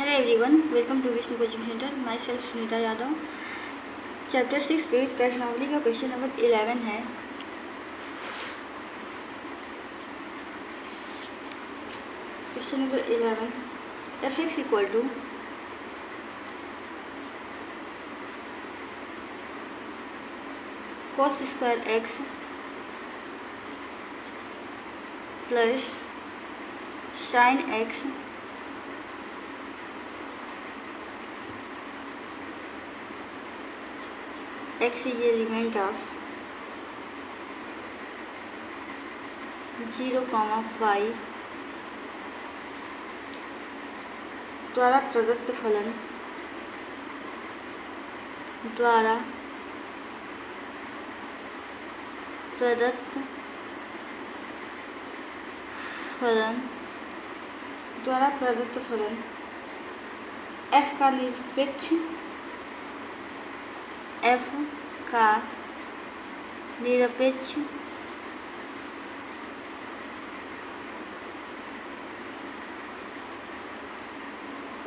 Hello everyone, welcome to Vishnu Coaching Center. Myself Sunita Yadav. Chapter 6 page प्रश्नावली का question number 11 है। Question number 11, fx equal to cos square x plus sin x x is a element of 0, 5 द्वारा प्रदत्त फलन f का निरपेक्ष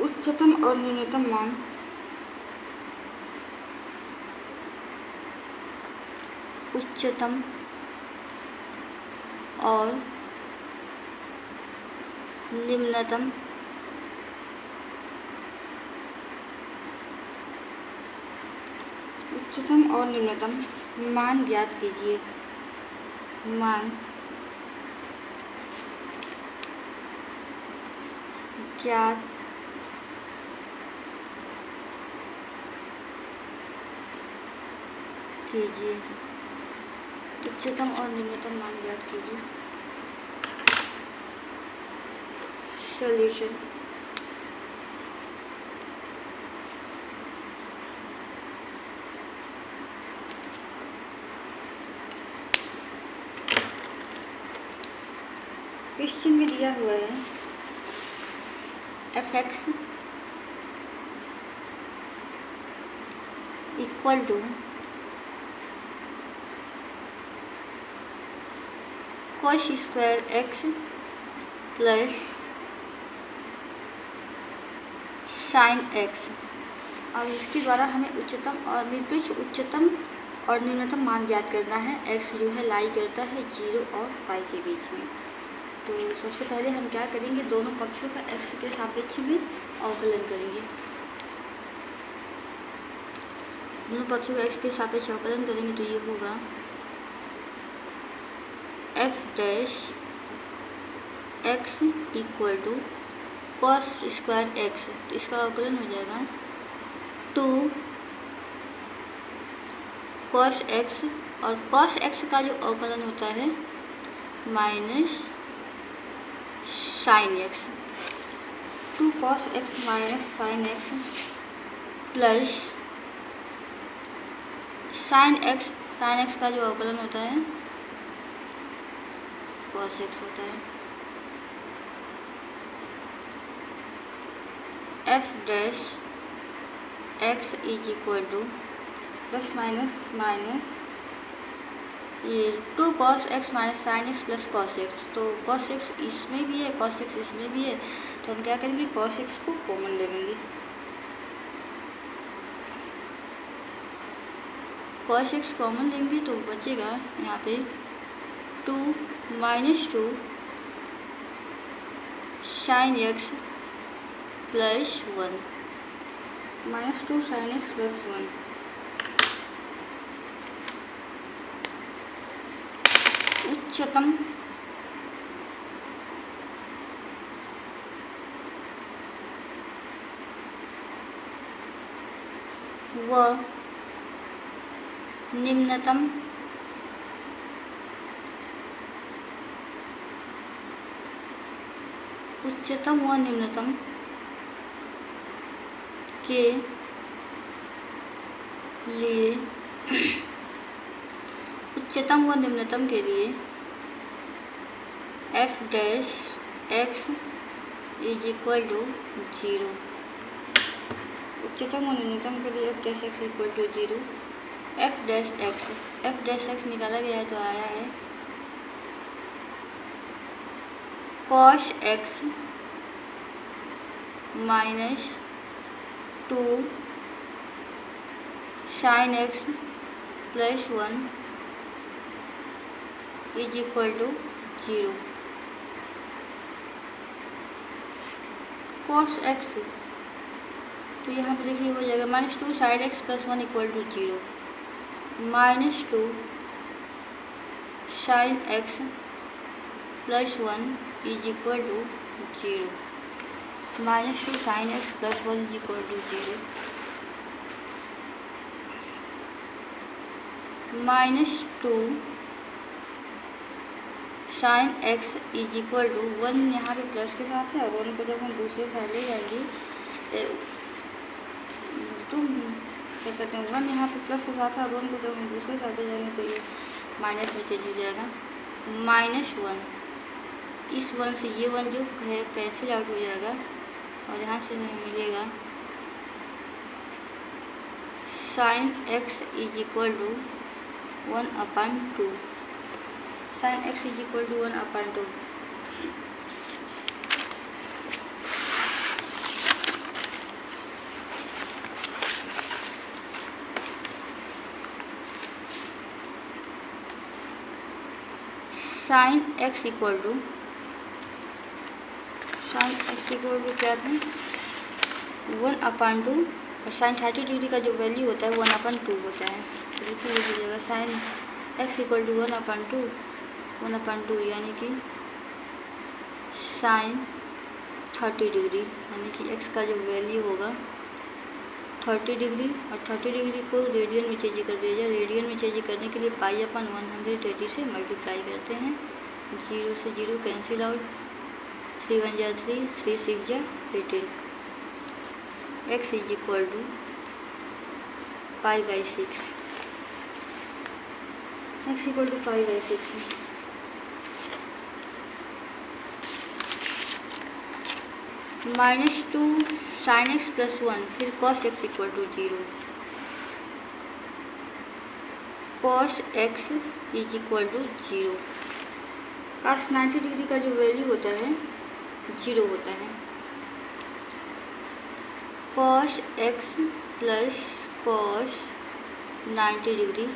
उच्चतम और न्यूनतम मान उच्चतम और न्यूनतम मान ज्ञात कीजिए। उच्चतम और न्यूनतम मान ज्ञात कीजिए। सॉल्यूशन क्वेश्चन में दिया हुआ है fx equal to cos square x plus sin x। अब इसके द्वारा हमें उच्चतम और निरपेक्ष उच्चतम और न्यूनतम मान ज्ञात करना है। x जो है लाई करता है 0 और पाई के बीच में। तो सबसे पहले हम क्या करेंगे, दोनों पक्षों का x के सापेक्ष में अवकलन करेंगे। दोनों पक्षों का x के सापेक्ष अवकलन करेंगे तो ये होगा f dash x equal to cos square x। तो इसका अवकलन हो जाएगा 2 cos x, और cos x का जो अवकलन होता है minus sin x। 2 cos x minus sin x plus sin x का जो अवकलन होता है cos x होता है। f dash x is equal two plus minus ये 2 cos x minus sin x plus cos x। तो cos x इसमें भी है, cos x इसमें भी है, तो हम क्या करेंगे, cos x को कॉमन ले लेंगे। cos x कॉमन लेंगे तो बचेगा यहाँ पे 2 minus 2 sin x plus 1 minus 2 sin x plus 1। उच्चतम व निम्नतम के लिए f dash x is equal to 0। उच्चतम और न्यूनतम के लिए f dash x equal to 0। f dash x निकाला गया है तो आया है cos x minus 2 sine x plus 1 is equal to 0। Cos x, तो यहाँ पे देखिए हो जाएगा minus 2 sine x plus 1 equal to 0। Minus 2 sine x plus 1 is equal to 0। Minus 2 sine x plus 1 is equal to 0। Minus 2 sine x is equal to 1 यहाँ पे plus के साथ है और 1 को जब हम दूसरे साइड ले जाएंगे तो क्या कहते हैं 1 यहाँ पे प्लस के साथ है और 1 को जब हम दूसरे साइड ले जाएंगे तो ये माइनस में चेंज हो जाएगा। माइनस 1, इस 1 से ये 1 जो है कैंसिल आउट हो जाएगा और यहाँ से हमें मिलेगा sine x is equal to 1/2। Sine x is equal to 1/2। Sine x equal to क्या था 1/2 और साइन 30 डिग्री का जो वैल्यू होता है 1/2 होता है। तो देखिए ये हो जाएगा साइन एक्स इक्वल टू 1/2 यानी कि साइन 30 डिग्री, यानी कि एक्स का जो वैल्यू होगा 30 डिग्री और 30 डिग्री को रेडियन में चेंज कर दिया जाए। रेडियन में चेंज करने के लिए π/180 से मल्टीप्लाई करते हैं। 0 से 0 कैंसिल आउट, 3 1 जा 3, 3 6 जा 18। X is equal to π/6। X equal to 5/6 minus 2 sine x plus 1 फिर cos x equal to 0। Cos x is equal to 0। Cos 90 degree का जो वैल्यू होता है 0 होता है। Cos x plus cos 90 degree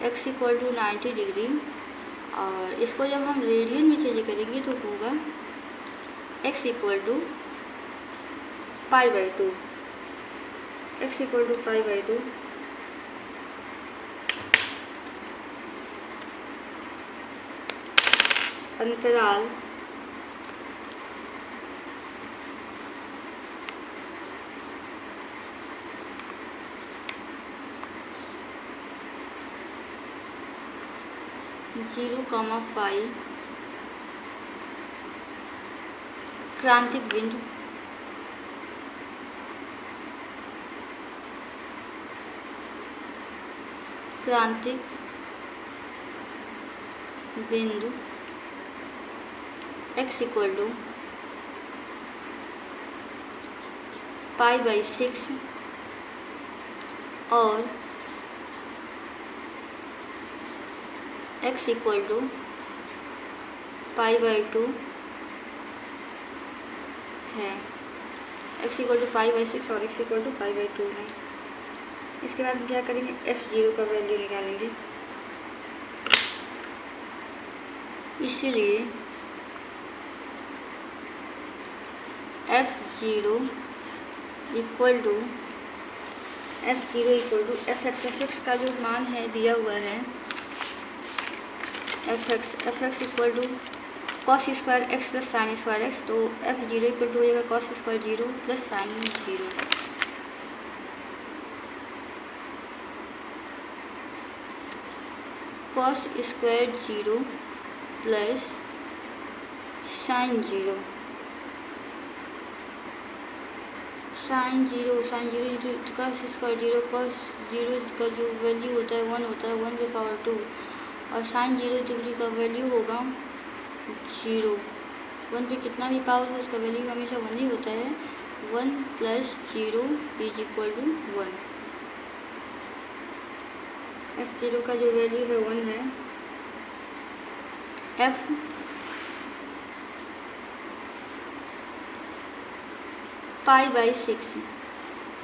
x equal to 90 degree और इसको जब हम रेडियन में चेंज करेंगे तो होगा x equal to π/2। X equal to π/2 अंतराल (0,5) क्रांतिक बिंदु x इक्वल टू π/6 और x इक्वल टू π/2 है। x इक्वल टू π/6 और x इक्वल टू π/2 है। इसके बाद हम क्या करेंगे, f0 का वैल्यू निकालेंगे। इसलिए f0 इक्वल टू f(x) का जो मान है दिया हुआ है f(x) equal to cos square x plus sine square x, तो f0 इक्वल टू हो जाएगा cos square 0 plus sine 0। cos square 0 plus sine 0। Sine 0 into cos square 0, cos 0 का जो वैल्यू होता है 1 होता है, 1/2 और साइन 0 डिग्री का वैल्यू होगा 0। 1 पे कितना भी पावर हो उसका वैल्यू हमेशा 1 ही होता है। 1 + 0 इज इक्वल टू 1। f0 का जो वैल्यू है 1 है। f π/6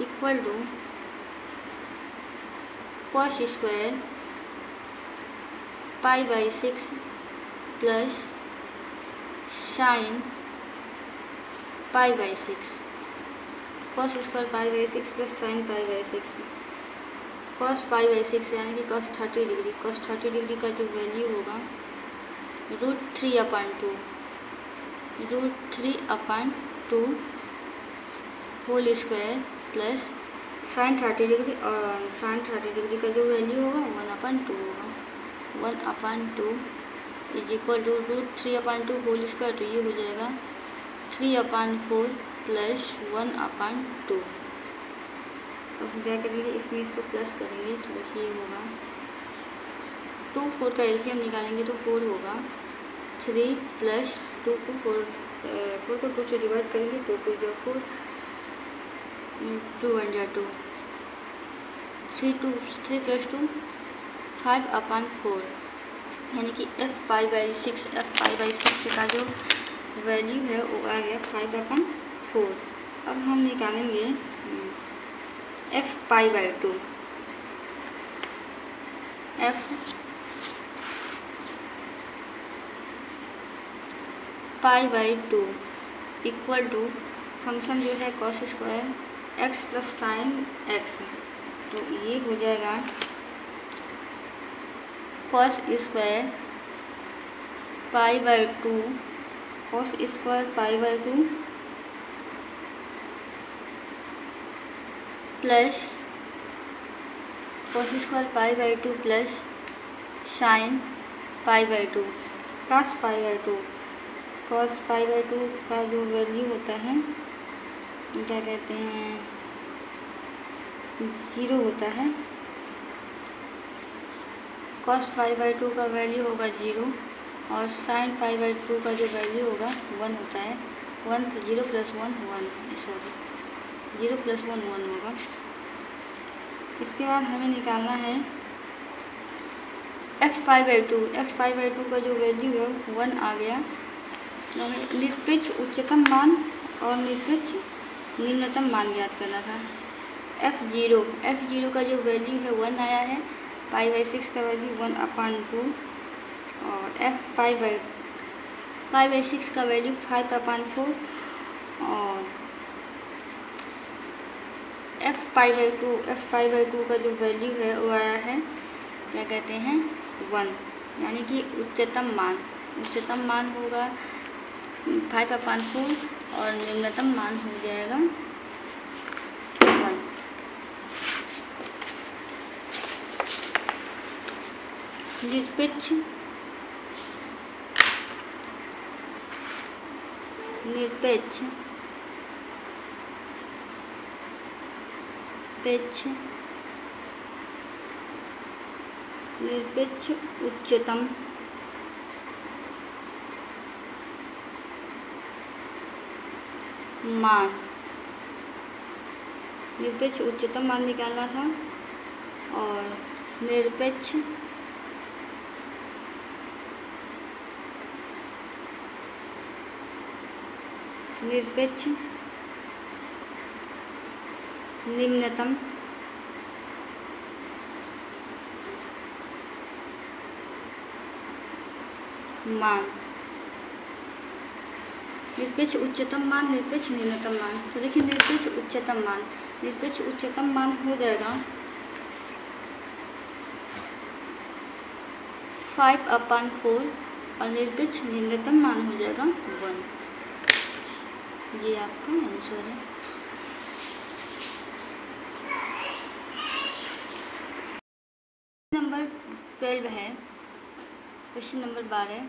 equal to cos square π/6 plus sine π/6। cos square π/6 plus sine π/6, cos π/6 यानी कि cos 30 डिग्री। cos 30 डिग्री का जो वैल्यू होगा √3/2 whole square plus sine 30 degree, और साइन 30 डिग्री का जो वैल्यू होगा 1/2 होगा। 1/2 is equal to √3/2 whole square, तो ये हो जाएगा 3/4 प्लस 1/2। तो हम क्या करेंगे, इसमें इसको प्लस करेंगे तो देखिए ये होगा 2 4 का एलसीएम निकालेंगे तो 4 होगा। 3 प्लस 2 को 4 को 2 से डिवाइड करेंगे तो 2 जो 4, 2 1 जा 2, 3 प्लस 2 5/4, यानी कि f/6 का जो वैल्यू है वो आ गया 5/4। अब हम निकालेंगे f/2 इक्वल टू फंक्शन जो है cos square x plus sine x, तो ये हो जाएगा cos square π/2 plus cos square π/2 plus sine π/2 cos π/2 का जो वैल्यू होता है क्या कहते हैं 0 होता है। cos π/2 का वैल्यू होगा 0 और साइन π/2 का जो वैल्यू होगा 1 होता है। 0 + 1 होगा। इसके बाद हमें निकालना है f/2 का जो वैल्यू है 1 आ गया। हमें निरपेक्ष उच्चतम मान और निरपेक्ष निम्नतम मान ज्ञात करना था। f0 का जो वैल्यू है 1 आया है, π/6 का वैल्यू 1/2 और π/6 का वैल्यू 5/4 और f/2 का जो वैल्यू है वो आया है क्या कहते हैं 1, यानी कि उच्चतम मान होगा 5/4 और निम्नतम मान हो जाएगा 1। निरपेक्ष उच्चतम मान निकालना था और निरपेक्ष निम्नतम मान। निरपेक्ष उच्चतम मान, निरपेक्ष निम्नतम मान। तो देखिए निरपेक्ष उच्चतम मान हो जाएगा 5/4 और निरपेक्ष निम्नतम मान हो जाएगा 1। ये आपका आंसर है। नंबर 12 है, क्वेश्चन नंबर 12।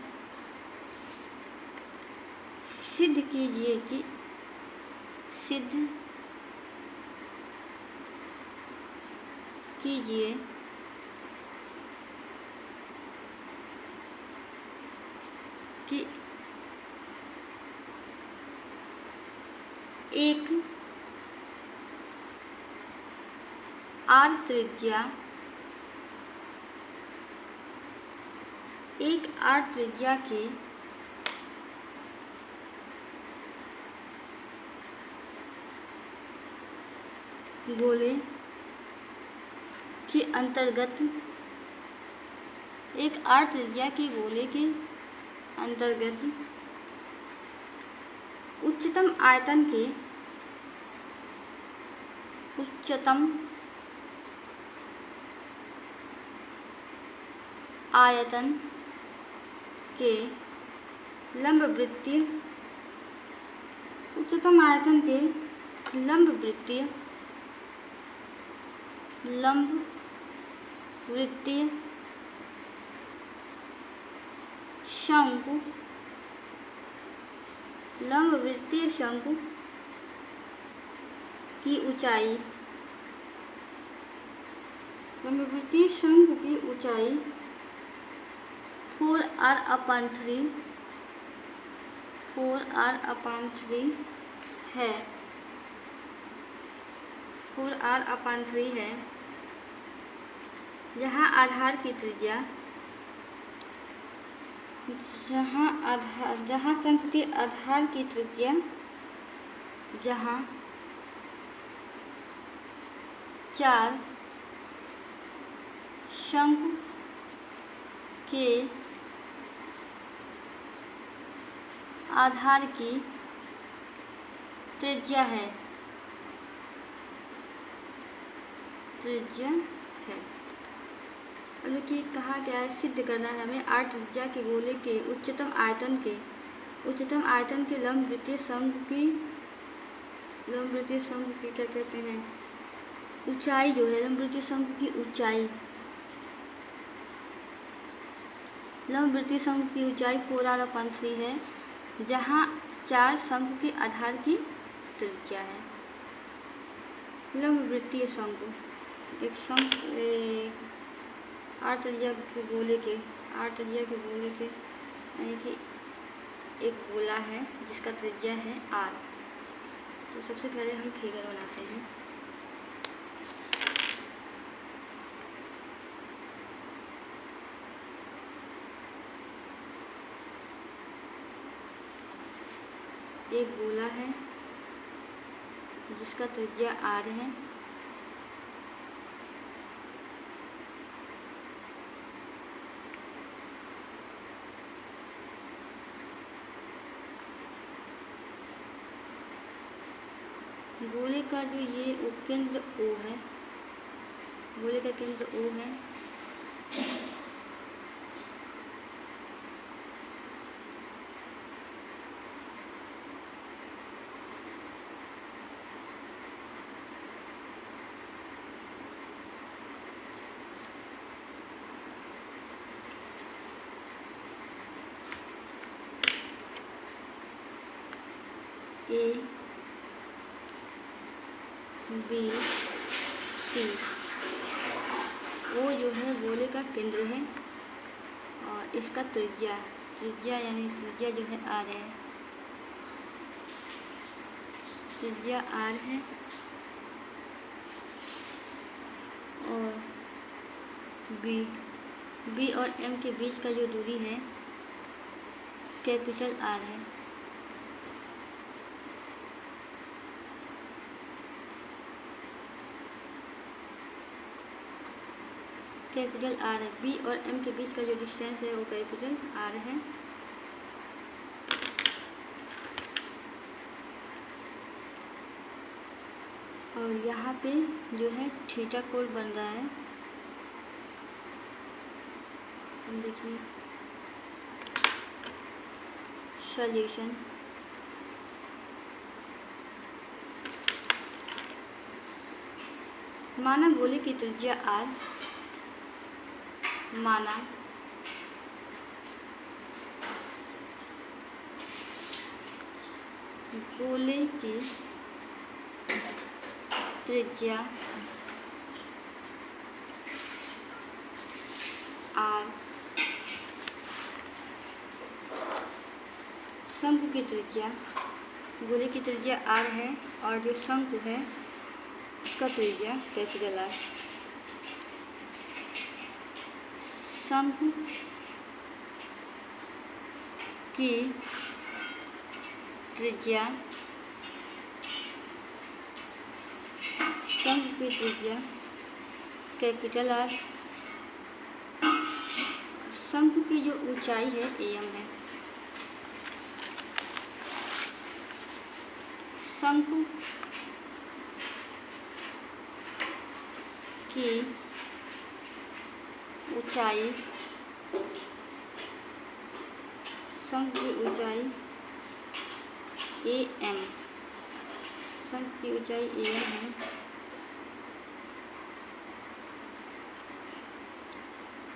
सिद्ध कीजिए कि एक आर त्रिज्या के गोले के अंतर्गत एक आर त्रिज्या के गोले के अंतर्गत उच्चतम आयतन के लंबवृत्तीय शंकु की ऊंचाई 4r/3 है। 4r/3 है, जहाँ आधार की त्रिज्या जहाँ शंकु के आधार की त्रिज्या 4 शंकु के आधार की त्रिज्या है। अब देखिए कहा गया है, सिद्ध करना है हमें आर त्रिज्या के गोले के उच्चतम आयतन के लंबवृत्तीय शंकु की क्या कहते हैं, ऊंचाई जो है, लंबवृत्तीय शंकु की ऊंचाई 4r/3 है, जहाँ 4 शंकु के आधार की त्रिज्या है। लंबवृत्तीय शंकु एक आर त्रिज्या के गोले के यानी कि एक गोला है जिसका त्रिज्या है r। तो सबसे पहले हम फिगर बनाते हैं। एक गोला है जिसका त्रिज्या r है। गोले का जो ये केंद्र O है, गोले का केंद्र O है। A B C, O जो है गोले का केंद्र है और इसका त्रिज्या यानी त्रिज्या जो है r है। त्रिज्या r है और B और M के बीच का जो दूरी है कैपिटल R है। कैपिटल R है। B और M के बीच का जो डिस्टेंस है वो कैपिटल R है। और यहाँ पे जो है थीटा कोण बन रहा है। हम देखिए सॉल्यूशन। माना गोले की त्रिज्या r, माना गोले की त्रिज्या r, शंकु की त्रिज्या, गोले की त्रिज्या r है और जो शंकु है उसका त्रिज्या कैपिटल R। शंकु की त्रिज्या शंकु की त्रिज्या कैपिटल आर, शंकु की जो ऊंचाई है एम है, शंकु की ऊंचाई, शंकु की ऊंचाई ए एम, शंकु की ऊंचाई ए एम है।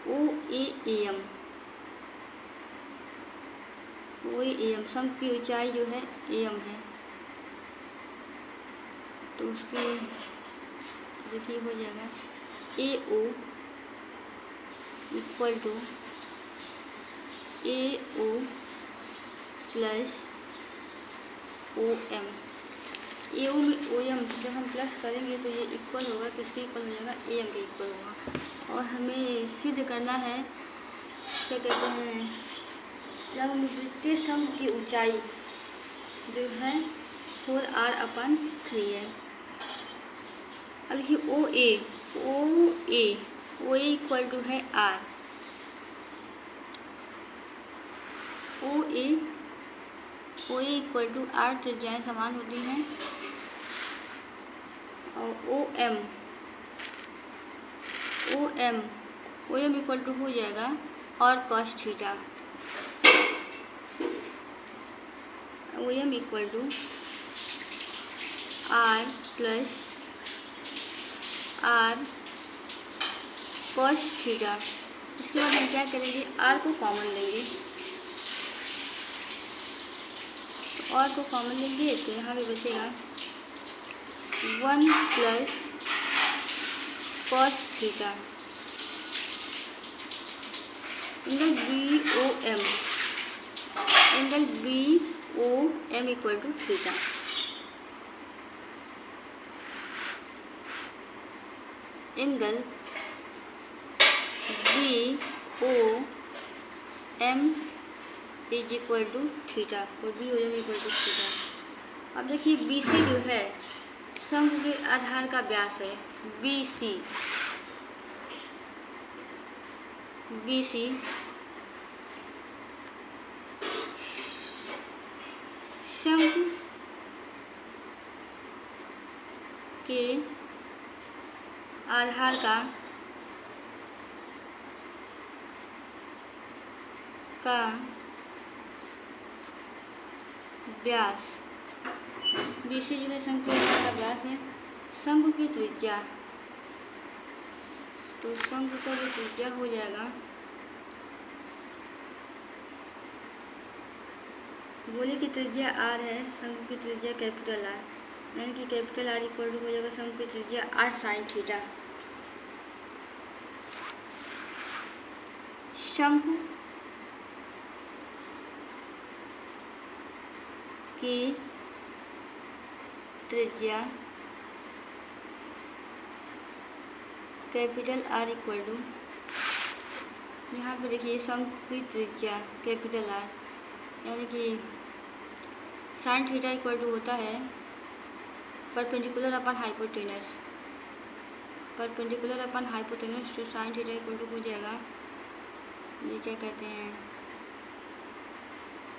ओ A M, O A M, शंकु की ऊंचाई जो है ए एम है, तो उसकी देखिए हो जाएगा A O equal to A O plus O M. A O में ओ एम जब हम प्लस करेंगे तो ये इक्वल होगा, किसके इक्वल हो जाएगा, ए एम के इक्वल होगा। और हमें सिद्ध करना है, क्या कहते हैं, लंबवृत्तीय शंकु की ऊंचाई जो है 4r/3 है। अब देखिए ओ ए इक्वल टू है R, O A equal to R, त्रिज्याएं समान होती हैं। और ओ एम इक्वल टू हो जाएगा और cos theta, O M equal to r plus r cos theta. इसके बाद हम क्या करेंगे, आर को कॉमन लेंगे, तो आर को कॉमन लेंगे तो यहाँ पे बचेगा 1 plus cos theta, angle B O M equal to theta. Angle B O M is equal to theta, और B O M equal to theta. अब देखिए बी सी जो है शंकु के आधार का व्यास है, बी सी शंकु के आधार का व्यास, बीसी जो है शंकु के आधार का व्यास है। शंकु की त्रिज्या, तो शंकु का जो त्रिज्या हो जाएगा, गोले की त्रिज्या आर है, शंकु की त्रिज्या कैपिटल आर, यानी कि कैपिटल आर इक्वल टू हो जाएगा शंकु की त्रिज्या आर साइन थीटा। शंकु की त्रिज्या कैपिटल आर इक्वल टू, यहाँ पे देखिए शंकु की त्रिज्या कैपिटल आर, यानी कि साइन थीटा इक्वल टू होता है परपेंडिकुलर अपन हाइपोटेनस, तो साइन थीटा इक्वल टू हो जाएगा, ये क्या कहते हैं,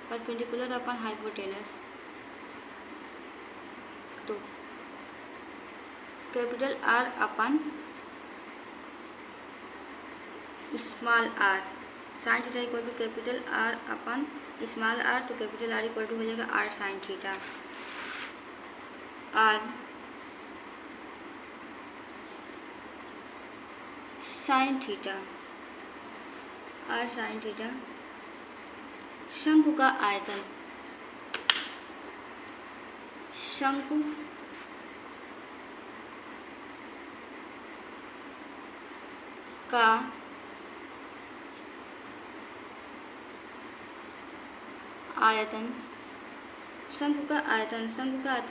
परपेंडिकुलर अपन हाइपोटेनस, तो capital R upon small r, sine theta equal to capital R upon small r, तो कैपिटल आर इक्वल टू हो जाएगा r sine theta. R sine theta, शंकु का आयतन, शंकु का आयतन, शंकु का आयतन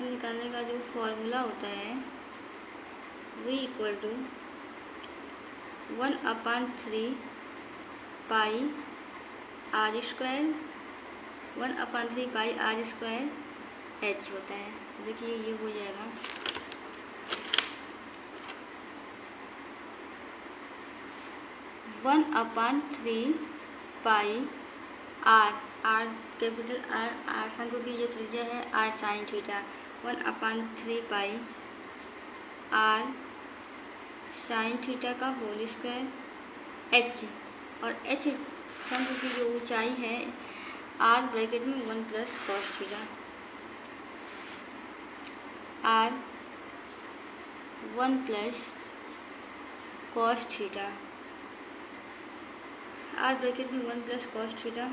निकालने का जो फॉर्मूला होता है V equal to 1/3 pi r square, 1/3 pi r square H होता है। देखिए ये हो जाएगा 1/3 pi r, r capital R शंकु की जो त्रिज्या है r sine theta, 1/3 pi r sine theta का होल स्क्वायर एच, और एच शंकु की जो ऊंचाई है आर ब्रैकेट में 1 plus cos theta, r 1 plus cos theta, r bracket में 1 प्लस कॉस थीटा,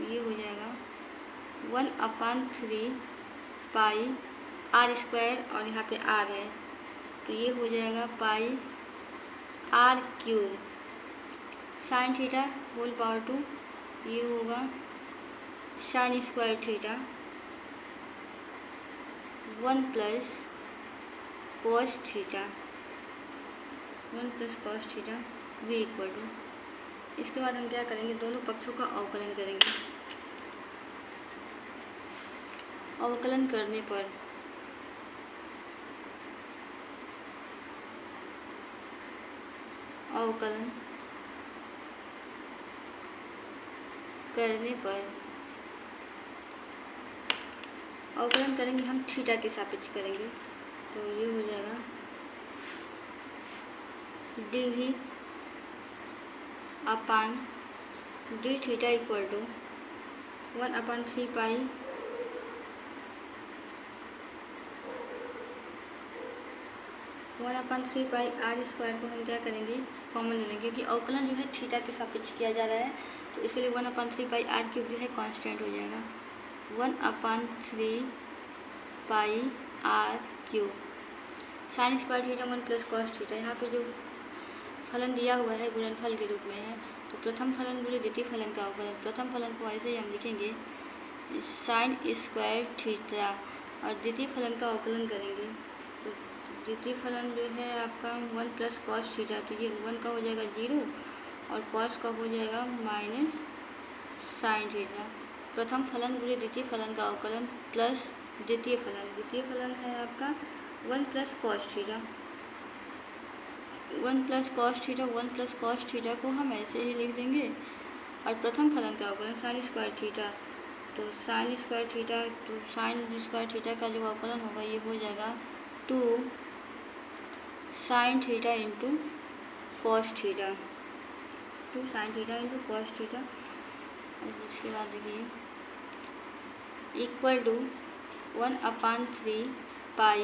ये हो जाएगा 1/3 पाई आर स्क्वायर, और यहाँ पे आर है तो ये हो जाएगा pi are cube sine theta whole power 2, ये होगा sine square theta 1 plus cos theta, 1 plus cos theta v equal to. इसके बाद हम क्या करेंगे, दोनों पक्षों का अवकलन करेंगे। अवकलन करने पर अवकलन करेंगे हम थीटा के सापेक्ष करेंगे, तो ये हो जाएगा dv upon d theta equal to 1/3 pi r square को हम क्या करेंगे, कॉमन ले लेंगे, क्योंकि अवकलन जो है थीटा के सापेक्ष किया जा रहा है, तो इसके लिए 1/3 पाई आर क्यूब जो है कांस्टेंट हो जाएगा, 1/3 pi are cube sine square theta 1 plus cos theta. यहाँ पे जो फलन दिया हुआ है गुणनफल के रूप में है, तो प्रथम फलन बोले द्वितीय फलन का अवकलन, प्रथम फलन को ऐसे ही हम लिखेंगे साइन स्क्वायर थीटा, और द्वितीय फलन का अवकलन करेंगे तो द्वितीय फलन जो है आपका 1 प्लस कॉस थीटा, तो ये 1 का हो जाएगा 0 और कॉस का हो जाएगा माइनस साइन थीटा। प्रथम फलन बोले द्वितीय फलन का अवकलन प्लस द्वितीय फलन है आपका 1 plus cos theta, 1 plus cos theta को हम ऐसे ही लिख देंगे, और प्रथम फलन का अवकलन साइन स्क्वायर थीटा, तो साइन स्क्वायर थीटा का जो अवकलन होगा ये हो जाएगा 2 sine theta into cos theta, 2 sine theta into cos theta. और इसके बाद देखिए equal to 1/3 pi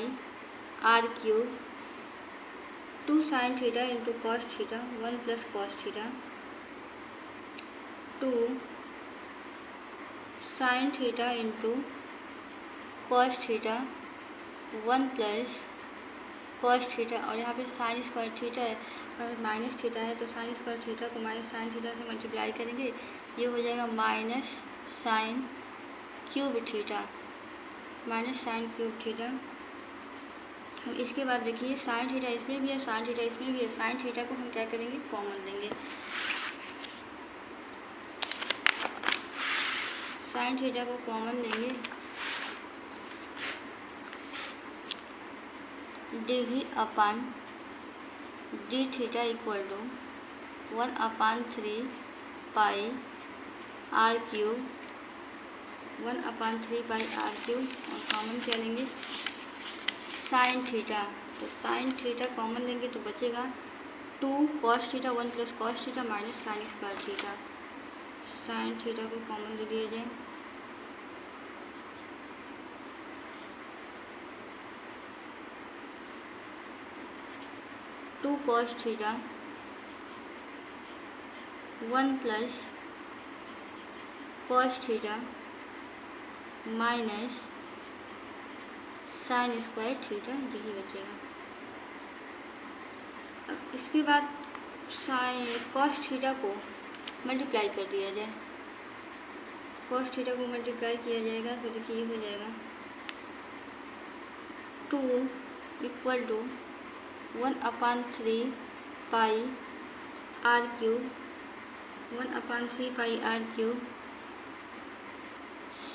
are cube 2 sine theta into cos theta 1 plus cos theta, 2 sine theta into cos theta 1 plus cos theta, और यहाँ पे sign square theta है और minus theta है, तो साइन स्क्वायर थीटा को माइनस साइन थीटा से multiply करेंगे, ये हो जाएगा minus sine cube theta, minus sine cube theta. हम इसके बाद देखिए साइन थीटा इसमें भी है, साइन थीटा इसमें भी है, साइन थीटा को हम क्या करेंगे, कॉमन लेंगे, साइन थीटा को कॉमन लेंगे, dv upon d theta equal to 1/3 pi are cube 1/3 pi are cube, और कॉमन क्या लेंगे साइन थीटा, तो साइन थीटा कॉमन लेंगे तो बचेगा 2 cos theta 1 plus cos theta minus sine square theta, sine theta को कॉमन ले दिया जाए, two cos theta 1 plus cos theta minus sine square theta, यही बचेगा। अब इसके बाद कॉस थीटा को मल्टीप्लाई कर दिया जाए, कॉस थीटा को मल्टीप्लाई किया जाएगा तो देखिए ये हो जाएगा 2 equal to 1/3 pi are cube 1/3 pi are cube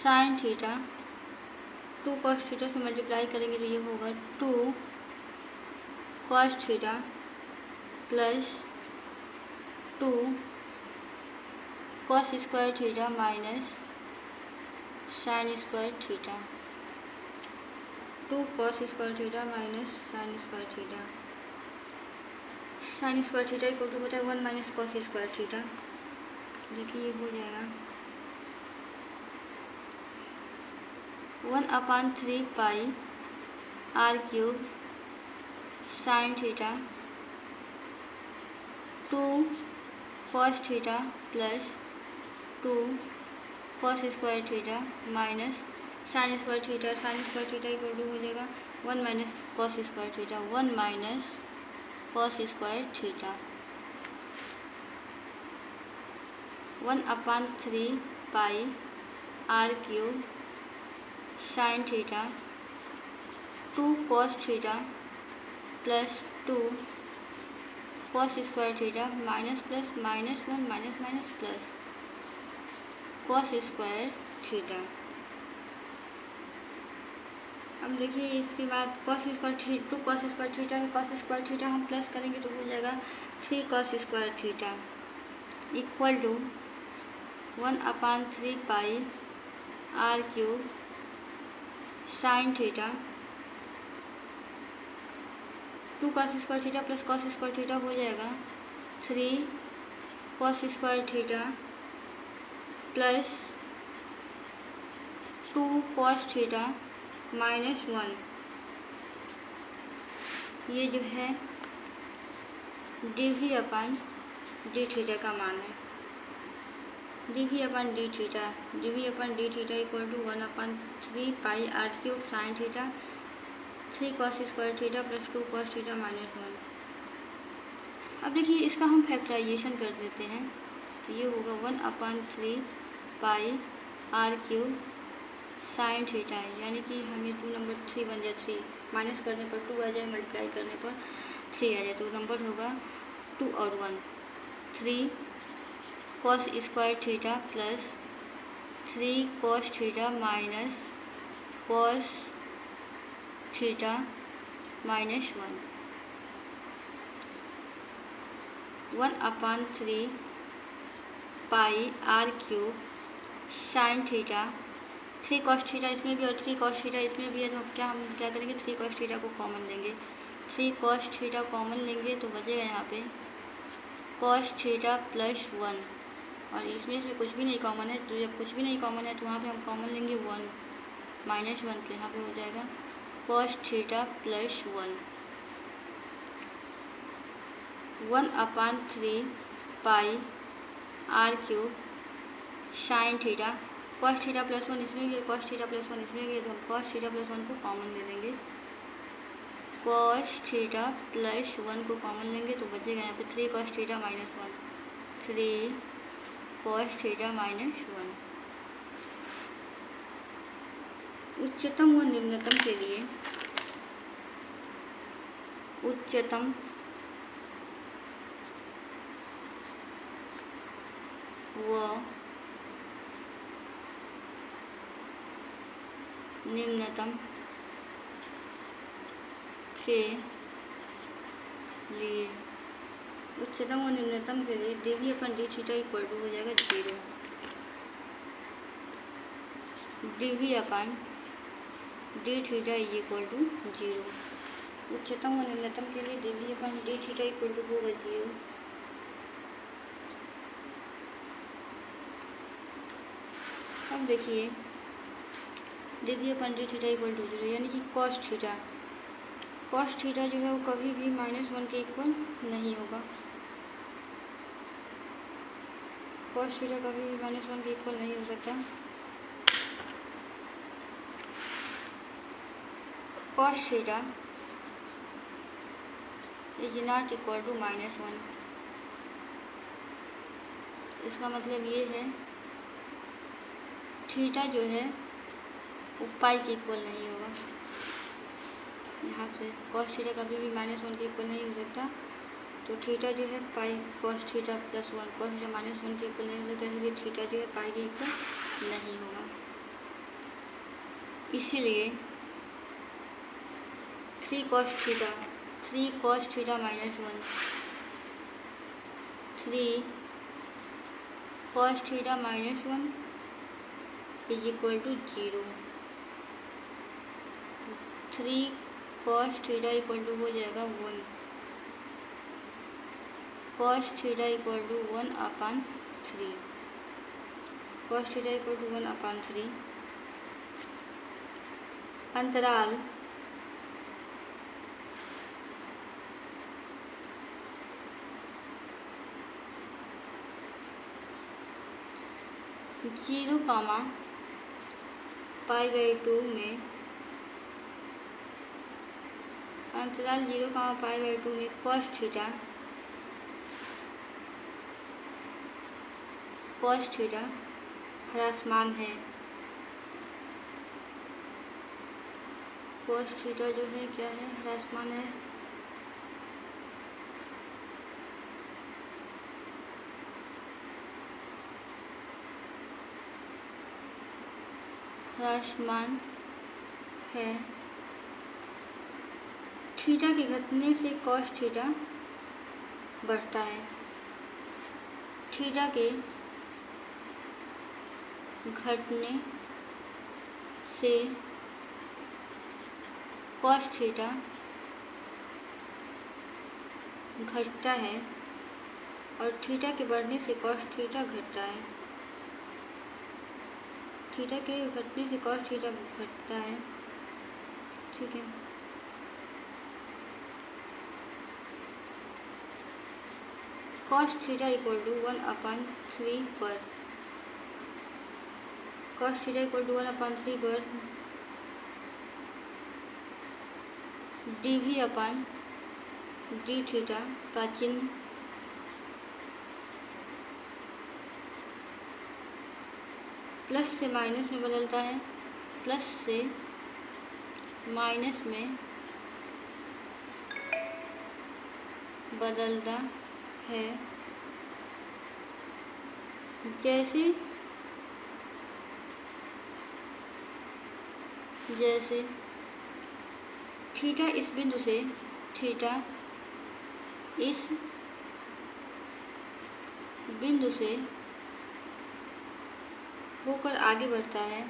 sine theta 2 cos theta से मल्टीप्लाई करेंगे तो ये होगा 2 cos theta plus 2 cos square theta minus sine square theta, 2 cos square theta minus sine square theta, sine square theta equal to होता है 1 minus cos square theta. देखिए ये हो जाएगा 1/3 pi are cube sine theta 2 cos theta plus 2 cos square theta minus sine square theta, sine square theta equal to हो जाएगा 1 minus cos square theta, 1 minus cos square theta 1/3 pi are cube sine theta 2 cos theta plus 2 cos square theta minus plus minus 1 minus minus plus cos square theta. अब देखिए इसके बाद cos square theta 2 cos square theta में cos square theta हम plus करेंगे तो हो जाएगा 3 cos square theta equal to 1/3 pi are cube sine theta 2 cos square theta plus cos square theta हो जाएगा 3 cos square theta plus 2 cos theta minus 1, ये जो है डी थीटा का मान है, d theta equal to 1/3 pi are cube sine theta 3 cos square theta plus 2 cos theta minus 1। अब देखिए इसका हम फैक्टराइजेशन कर देते हैं तो ये होगा 1/3 pi are cube sine theta, यानी कि हमें 2 नंबर 3 बन जाए, 3 माइनस करने पर 2 आ जाए, मल्टीप्लाई करने पर 3 आ जाए, तो नंबर होगा 2 और 1 3 cos square theta plus 3 cos theta minus cos theta minus 1/3 pi are cube sine theta 3 cos theta इसमें भी और 3 कॉस थीटा इसमें भी है, तो क्या हम क्या करेंगे 3 कॉस थीटा को कॉमन लेंगे, 3 कॉस थीटा कॉमन लेंगे तो बचेगा यहाँ पे कॉस थीटा प्लस 1, और इसमें कुछ भी नहीं कॉमन है, तो जब कुछ भी नहीं कॉमन है तो वहाँ पे हम कॉमन लेंगे 1 माइनस 1, तो यहाँ पे हो जाएगा cos theta plus 1/3 pi are cube sine theta cos theta plus 1 इसमें भी है, कॉस थीटा प्लस 1 इसमें भी है, तो हम कॉस थीटा प्लस 1 को कॉमन ले लेंगे, कॉस थीटा प्लस 1 को कॉमन लेंगे तो बचेगा यहाँ पे 3 cos theta minus 1, 3 cos theta minus 1। उच्चतम व निम्नतम के लिए उच्चतम व निम्नतम के लिए उच्चतम और निम्नतम के लिए dv/d थीटा इक्वल टू हो जाएगा 0, dv/d थीटा इक्वल टू 0। उच्चतम और निम्नतम के लिए dv/d थीटा इक्वल टू होगा 0। अब देखिए dv/d थीटा इक्वल टू 0, यानी कि कॉस थीटा जो है वो कभी भी -1 के इक्वल नहीं होगा, कॉस थीटा कभी भी -1 के इक्वल नहीं हो सकता। Cos theta is not equal to -1, इसका मतलब ये है थीटा जो है वो पाई के इक्वल नहीं होगा, यहाँ पे कॉस थीटा कभी भी -1 के इक्वल नहीं हो सकता, तो थीटा जो है pi cos theta plus 1 cos theta -1 के इक्वल नहीं हो सकता, इसलिए थीटा जो है पाई के इक्वल नहीं होगा। इसीलिए 3 cos theta -1 3 cos theta minus 1 is equal to 0। 3 cos theta equal to हो जाएगा 1। cos theta equal to 1/3। cos theta equal to 1/3। अंतराल 0, π/2 में अंतराल 0, π/2 में cos थीटा ह्रासमान है। cos थीटा जो है क्या है, ह्रासमान है। ह्रासमान है। थीटा के घटने से cos थीटा बढ़ता है। थीटा के घटने से cos थीटा घटता है और थीटा के बढ़ने से cos थीटा घटता है। थीटा के घटने से cos थीटा घटता है। ठीक है। cos थीटा इक्वल टू 1/3 पर cos थीटा इक्वल टू 1/3 पर dV/d थीटा का चिन्ह प्लस से माइनस में बदलता है। प्लस से माइनस में बदलता है। जैसे थीटा इस बिंदु से होकर आगे बढ़ता है,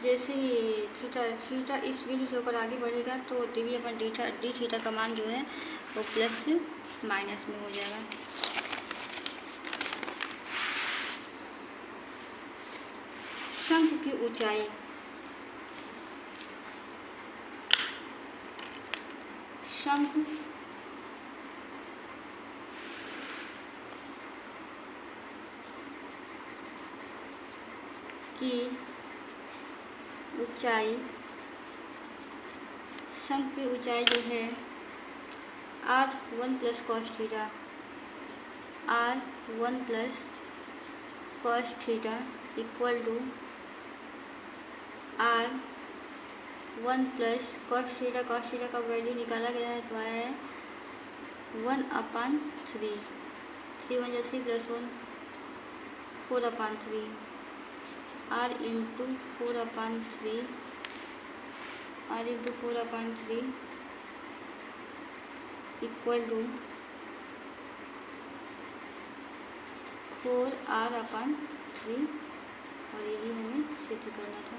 जैसे ही थीटा इस बिंदु से होकर आगे बढ़ेगा तो डी थीटा का मान जो है वो प्लस से माइनस में हो जाएगा। शंख की ऊंचाई शंख की ऊंचाई जो है r1 plus cos theta equal to r1 plus cos theta का वैल्यू निकाला गया है तो आया है 1/3। 3 1 3 plus 1 4/3 r into 4/3 equal to 4r/3 और यही हमें सिद्ध करना था।